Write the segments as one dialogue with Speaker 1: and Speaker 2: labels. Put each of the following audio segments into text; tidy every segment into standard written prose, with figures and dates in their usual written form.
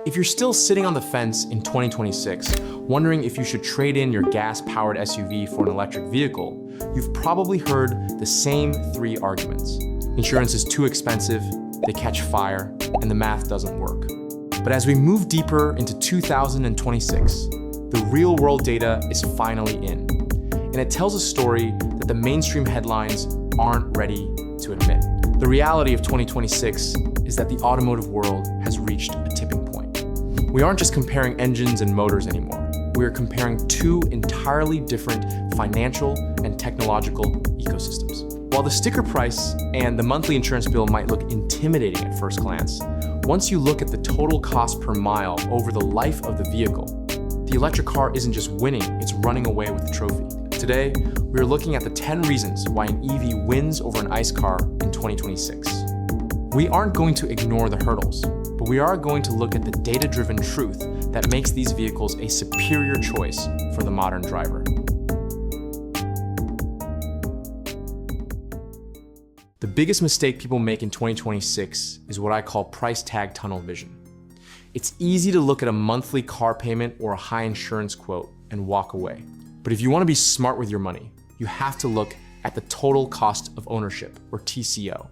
Speaker 1: If you're still sitting on the fence in 2026, wondering if you should trade in your gas-powered SUV for an electric vehicle, you've probably heard the same three arguments. Insurance is too expensive, they catch fire, and the math doesn't work. But as we move deeper into 2026, the real-world data is finally in. And it tells a story that the mainstream headlines aren't ready to admit. The reality of 2026 is that the automotive world has reached a tipping point. We aren't just comparing engines and motors anymore. We are comparing two entirely different financial and technological ecosystems. While the sticker price and the monthly insurance bill might look intimidating at first glance, once you look at the total cost per mile over the life of the vehicle, the electric car isn't just winning, it's running away with the trophy. Today, we are looking at the 10 reasons why an EV wins over an ICE car in 2026. We aren't going to ignore the hurdles, but we are going to look at the data-driven truth that makes these vehicles a superior choice for the modern driver. The biggest mistake people make in 2026 is what I call price tag tunnel vision. It's easy to look at a monthly car payment or a high insurance quote and walk away. But if you want to be smart with your money, you have to look at the total cost of ownership, or TCO.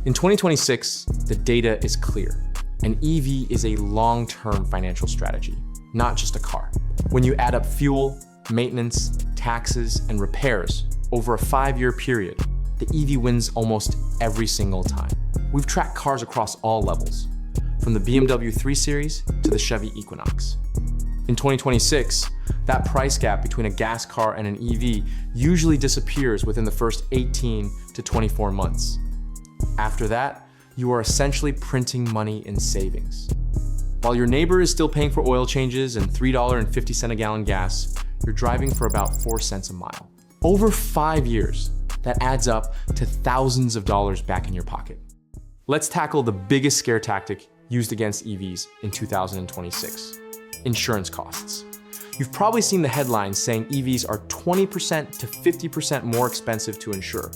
Speaker 1: In 2026, the data is clear. An EV is a long-term financial strategy, not just a car. When you add up fuel, maintenance, taxes, and repairs over a 5-year period, the EV wins almost every single time. We've tracked cars across all levels, from the BMW 3 Series to the Chevy Equinox. In 2026, that price gap between a gas car and an EV usually disappears within the first 18 to 24 months. After that, you are essentially printing money in savings. While your neighbor is still paying for oil changes and $3.50 a gallon gas, you're driving for about 4 cents a mile. Over 5 years, that adds up to thousands of dollars back in your pocket. Let's tackle the biggest scare tactic used against EVs in 2026. Insurance costs. You've probably seen the headlines saying EVs are 20% to 50% more expensive to insure.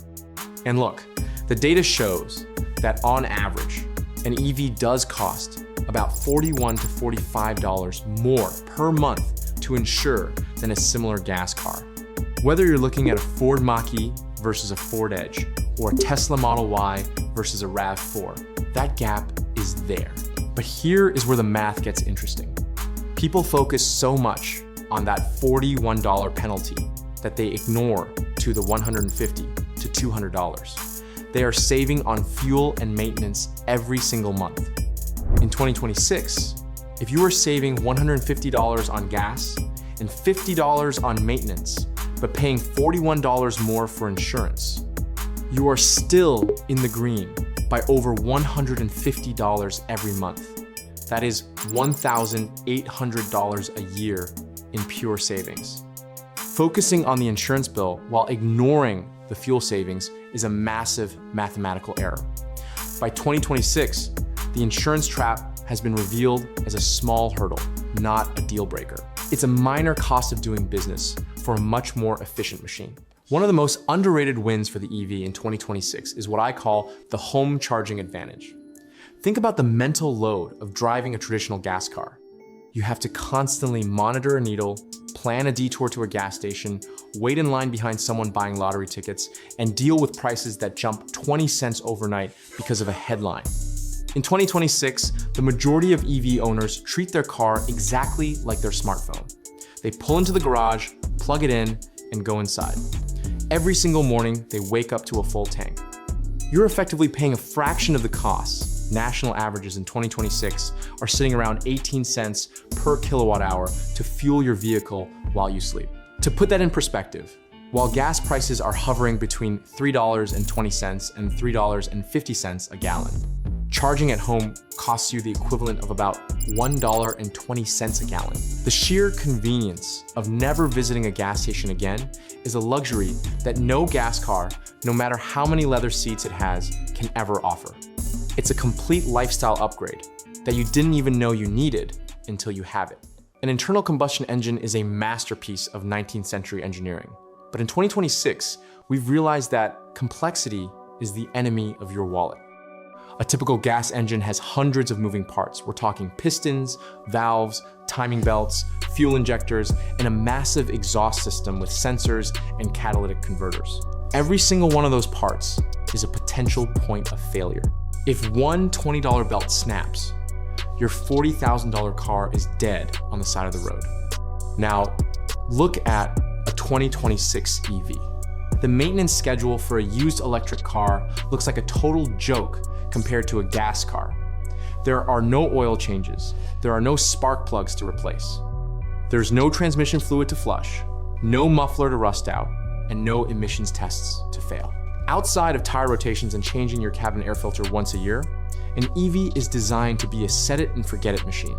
Speaker 1: And look, the data shows that on average, an EV does cost about $41 to $45 more per month to insure than a similar gas car. Whether you're looking at a Ford Mach-E versus a Ford Edge, or a Tesla Model Y versus a RAV4, that gap is there. But here is where the math gets interesting. People focus so much on that $41 penalty that they ignore to the $150 to $200. They are saving on fuel and maintenance every single month. In 2026, if you are saving $150 on gas and $50 on maintenance, but paying $41 more for insurance, you are still in the green by over $150 every month. That is $1,800 a year in pure savings. Focusing on the insurance bill while ignoring the fuel savings is a massive mathematical error. By 2026, the insurance trap has been revealed as a small hurdle, not a deal breaker. It's a minor cost of doing business for a much more efficient machine. One of the most underrated wins for the EV in 2026 is what I call the home charging advantage. Think about the mental load of driving a traditional gas car. You have to constantly monitor a needle, plan a detour to a gas station, wait in line behind someone buying lottery tickets, and deal with prices that jump 20 cents overnight because of a headline. In 2026, the majority of EV owners treat their car exactly like their smartphone. They pull into the garage, plug it in, and go inside. Every single morning, they wake up to a full tank. You're effectively paying a fraction of the costs. National averages in 2026 are sitting around 18 cents per kilowatt hour to fuel your vehicle while you sleep. To put that in perspective, while gas prices are hovering between $3.20 and $3.50 a gallon, charging at home costs you the equivalent of about $1.20 a gallon. The sheer convenience of never visiting a gas station again is a luxury that no gas car, no matter how many leather seats it has, can ever offer. It's a complete lifestyle upgrade that you didn't even know you needed until you have it. An internal combustion engine is a masterpiece of 19th century engineering. But in 2026, we've realized that complexity is the enemy of your wallet. A typical gas engine has hundreds of moving parts. We're talking pistons, valves, timing belts, fuel injectors, and a massive exhaust system with sensors and catalytic converters. Every single one of those parts is a potential point of failure. If one $20 belt snaps, your $40,000 car is dead on the side of the road. Now, look at a 2026 EV. The maintenance schedule for a used electric car looks like a total joke compared to a gas car. There are no oil changes. There are no spark plugs to replace. There's no transmission fluid to flush, no muffler to rust out, and no emissions tests to fail. Outside of tire rotations and changing your cabin air filter once a year, an EV is designed to be a set it and forget it machine.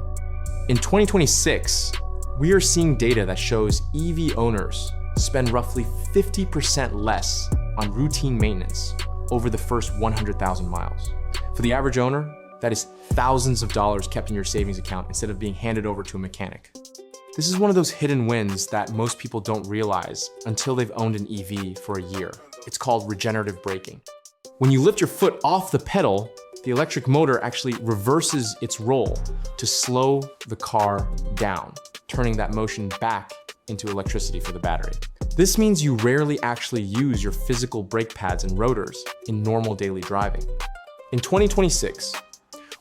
Speaker 1: In 2026, we are seeing data that shows EV owners spend roughly 50% less on routine maintenance over the first 100,000 miles. For the average owner, that is thousands of dollars kept in your savings account instead of being handed over to a mechanic. This is one of those hidden wins that most people don't realize until they've owned an EV for a year. It's called regenerative braking. When you lift your foot off the pedal, the electric motor actually reverses its role to slow the car down, turning that motion back into electricity for the battery. This means you rarely actually use your physical brake pads and rotors in normal daily driving. In 2026,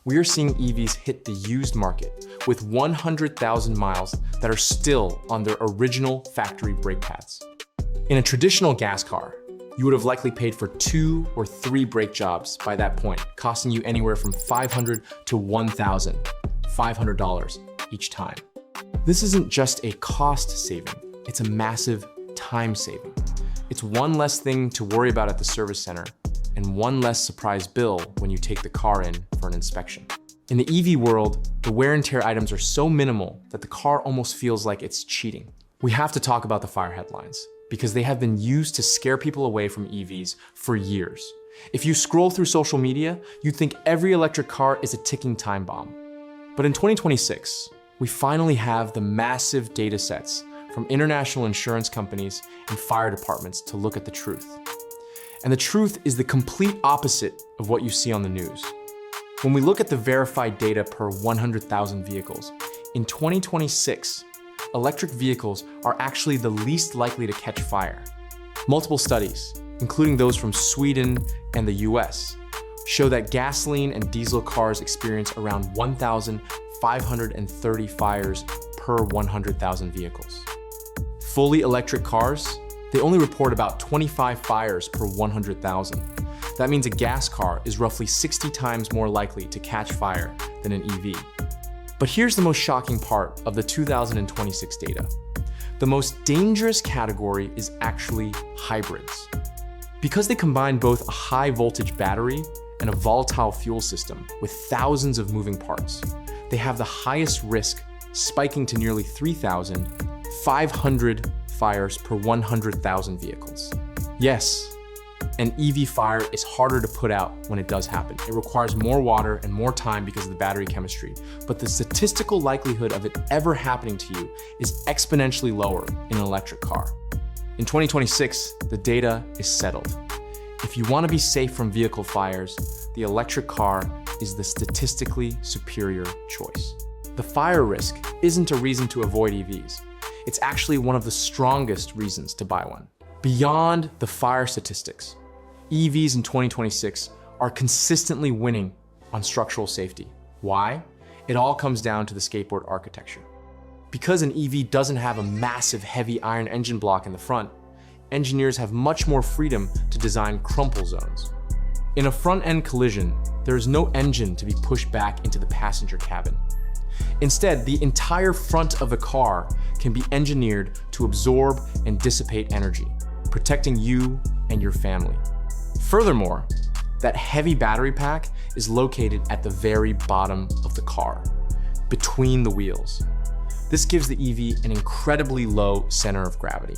Speaker 1: we are seeing EVs hit the used market with 100,000 miles that are still on their original factory brake pads. In a traditional gas car, you would have likely paid for 2 or 3 brake jobs by that point, costing you anywhere from $500 to $1,500 each time. This isn't just a cost saving, it's a massive time saving. It's one less thing to worry about at the service center and one less surprise bill when you take the car in for an inspection. In the EV world, the wear and tear items are so minimal that the car almost feels like it's cheating. We have to talk about the fire headlines because they have been used to scare people away from EVs for years. If you scroll through social media, you'd think every electric car is a ticking time bomb. But in 2026, we finally have the massive data sets from international insurance companies and fire departments to look at the truth. And the truth is the complete opposite of what you see on the news. When we look at the verified data per 100,000 vehicles, in 2026, electric vehicles are actually the least likely to catch fire. Multiple studies, including those from Sweden and the US, show that gasoline and diesel cars experience around 1,530 fires per 100,000 vehicles. Fully electric cars, they only report about 25 fires per 100,000. That means a gas car is roughly 60 times more likely to catch fire than an EV. But here's the most shocking part of the 2026 data. The most dangerous category is actually hybrids. Because they combine both a high voltage battery and a volatile fuel system with thousands of moving parts, they have the highest risk, spiking to nearly 3,500 fires per 100,000 vehicles. Yes, an EV fire is harder to put out when it does happen. It requires more water and more time because of the battery chemistry, but the statistical likelihood of it ever happening to you is exponentially lower in an electric car. In 2026, the data is settled. If you want to be safe from vehicle fires, the electric car is the statistically superior choice. The fire risk isn't a reason to avoid EVs. It's actually one of the strongest reasons to buy one. Beyond the fire statistics, EVs in 2026 are consistently winning on structural safety. Why? It all comes down to the skateboard architecture. Because an EV doesn't have a massive heavy iron engine block in the front, engineers have much more freedom to design crumple zones. In a front-end collision, there is no engine to be pushed back into the passenger cabin. Instead, the entire front of the car can be engineered to absorb and dissipate energy, protecting you and your family. Furthermore, that heavy battery pack is located at the very bottom of the car, between the wheels. This gives the EV an incredibly low center of gravity.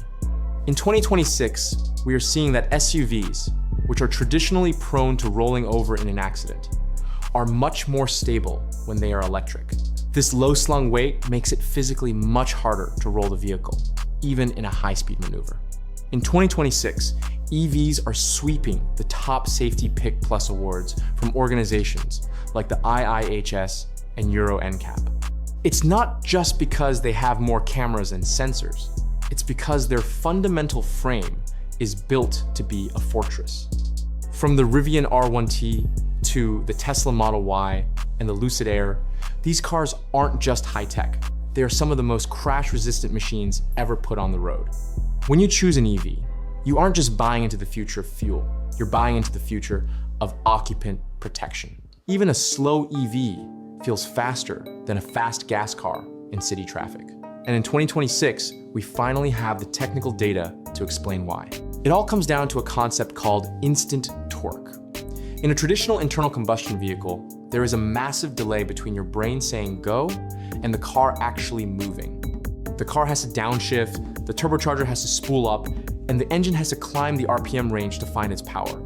Speaker 1: In 2026, we are seeing that SUVs, which are traditionally prone to rolling over in an accident, are much more stable when they are electric. This low slung weight makes it physically much harder to roll the vehicle, even in a high-speed maneuver. In 2026, EVs are sweeping the top Safety Pick Plus awards from organizations like the IIHS and Euro NCAP. It's not just because they have more cameras and sensors. It's because their fundamental frame is built to be a fortress. From the Rivian R1T to the Tesla Model Y and the Lucid Air, these cars aren't just high-tech. They are some of the most crash-resistant machines ever put on the road. When you choose an EV, you aren't just buying into the future of fuel, you're buying into the future of occupant protection. Even a slow EV feels faster than a fast gas car in city traffic. And in 2026, we finally have the technical data to explain why. It all comes down to a concept called instant torque. In a traditional internal combustion vehicle, there is a massive delay between your brain saying go and the car actually moving. The car has to downshift, the turbocharger has to spool up, and the engine has to climb the RPM range to find its power.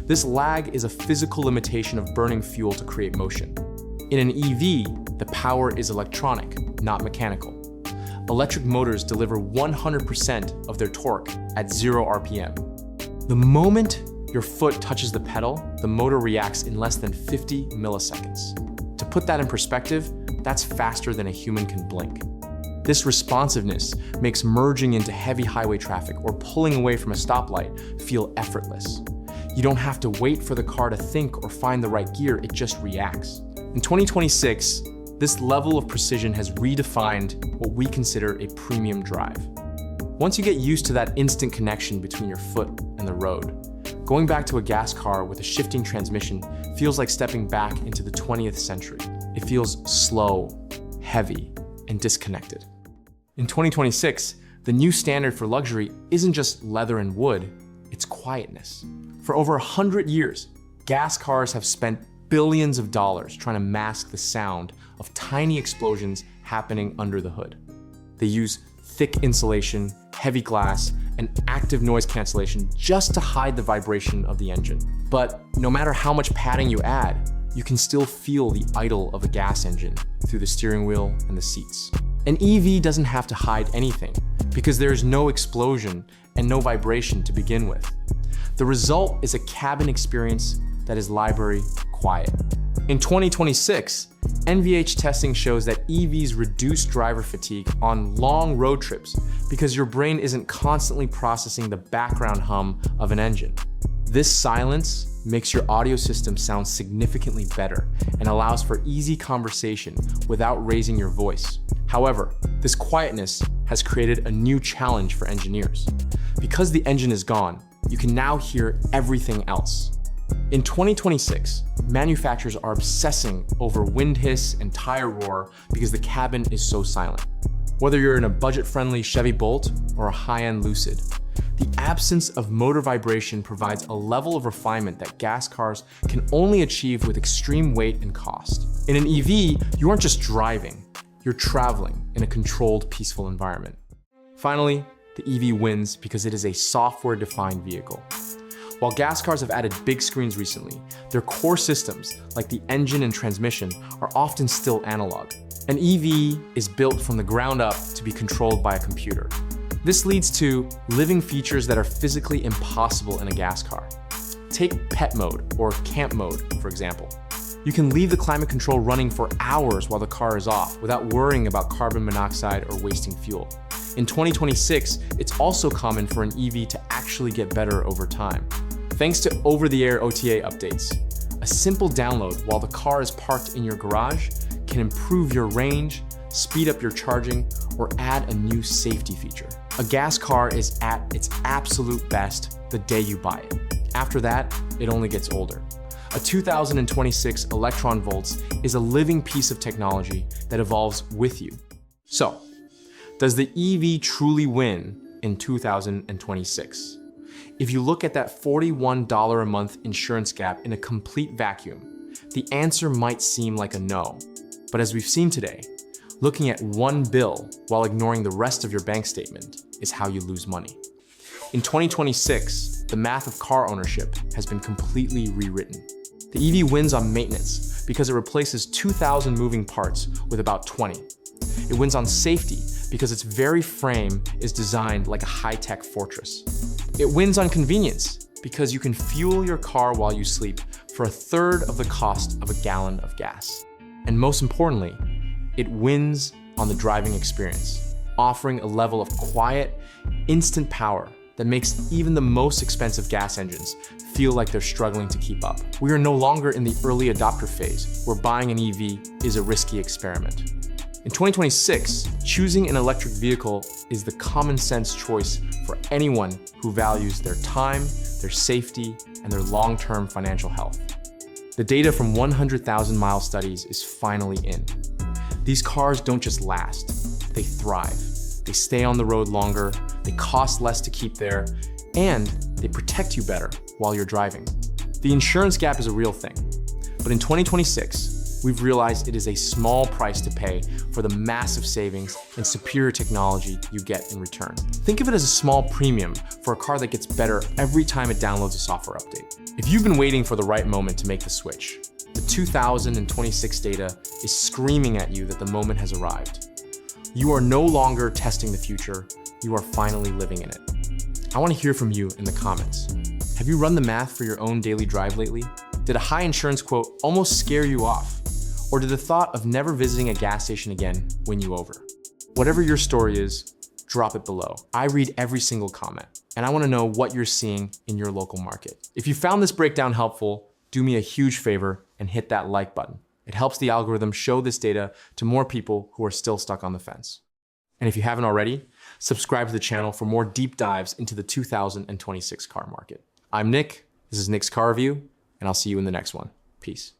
Speaker 1: This lag is a physical limitation of burning fuel to create motion. In an EV, the power is electronic, not mechanical. Electric motors deliver 100% of their torque at 0 RPM. The moment your foot touches the pedal, the motor reacts in less than 50 milliseconds. To put that in perspective, that's faster than a human can blink. This responsiveness makes merging into heavy highway traffic or pulling away from a stoplight feel effortless. You don't have to wait for the car to think or find the right gear, it just reacts. In 2026, this level of precision has redefined what we consider a premium drive. Once you get used to that instant connection between your foot and the road, going back to a gas car with a shifting transmission feels like stepping back into the 20th century. It feels slow, heavy, and disconnected. In 2026, the new standard for luxury isn't just leather and wood, it's quietness. For over 100 years, gas cars have spent billions of dollars trying to mask the sound of tiny explosions happening under the hood. They use thick insulation, heavy glass, and active noise cancellation just to hide the vibration of the engine. But no matter how much padding you add, you can still feel the idle of a gas engine through the steering wheel and the seats. An EV doesn't have to hide anything because there is no explosion and no vibration to begin with. The result is a cabin experience that is library quiet. In 2026, NVH testing shows that EVs reduce driver fatigue on long road trips because your brain isn't constantly processing the background hum of an engine. This silence makes your audio system sound significantly better and allows for easy conversation without raising your voice. However, this quietness has created a new challenge for engineers. Because the engine is gone, you can now hear everything else. In 2026, manufacturers are obsessing over wind hiss and tire roar because the cabin is so silent. Whether you're in a budget-friendly Chevy Bolt or a high-end Lucid, the absence of motor vibration provides a level of refinement that gas cars can only achieve with extreme weight and cost. In an EV, you aren't just driving, you're traveling in a controlled, peaceful environment. Finally, the EV wins because it is a software-defined vehicle. While gas cars have added big screens recently, their core systems, like the engine and transmission, are often still analog. An EV is built from the ground up to be controlled by a computer. This leads to living features that are physically impossible in a gas car. Take pet mode or camp mode, for example. You can leave the climate control running for hours while the car is off without worrying about carbon monoxide or wasting fuel. In 2026, it's also common for an EV to actually get better over time. Thanks to over-the-air OTA updates, a simple download while the car is parked in your garage can improve your range, speed up your charging, or add a new safety feature. A gas car is at its absolute best the day you buy it. After that, it only gets older. A 2026 Electron Volts is a living piece of technology that evolves with you. So, does the EV truly win in 2026? If you look at that $41 a month insurance gap in a complete vacuum, the answer might seem like a no. But as we've seen today, looking at one bill while ignoring the rest of your bank statement is how you lose money. In 2026, the math of car ownership has been completely rewritten. The EV wins on maintenance because it replaces 2,000 moving parts with about 20. It wins on safety because its very frame is designed like a high-tech fortress. It wins on convenience because you can fuel your car while you sleep for 1/3 of the cost of a gallon of gas. And most importantly, it wins on the driving experience, offering a level of quiet, instant power that makes even the most expensive gas engines feel like they're struggling to keep up. We are no longer in the early adopter phase where buying an EV is a risky experiment. In 2026, choosing an electric vehicle is the common sense choice for anyone who values their time, their safety, and their long-term financial health. The data from 100,000-mile studies is finally in. These cars don't just last, they thrive. They stay on the road longer, they cost less to keep there, and they protect you better while you're driving. The insurance gap is a real thing, but in 2026, we've realized it is a small price to pay for the massive savings and superior technology you get in return. Think of it as a small premium for a car that gets better every time it downloads a software update. If you've been waiting for the right moment to make the switch, the 2026 data is screaming at you that the moment has arrived. You are no longer testing the future, you are finally living in it. I want to hear from you in the comments. Have you run the math for your own daily drive lately? Did a high insurance quote almost scare you off? Or did the thought of never visiting a gas station again win you over? Whatever your story is, drop it below. I read every single comment, and I want to know what you're seeing in your local market. If you found this breakdown helpful, do me a huge favor and hit that like button. It helps the algorithm show this data to more people who are still stuck on the fence. And if you haven't already, subscribe to the channel for more deep dives into the 2026 car market. I'm Nick, this is Nick's Car Review, and I'll see you in the next one. Peace.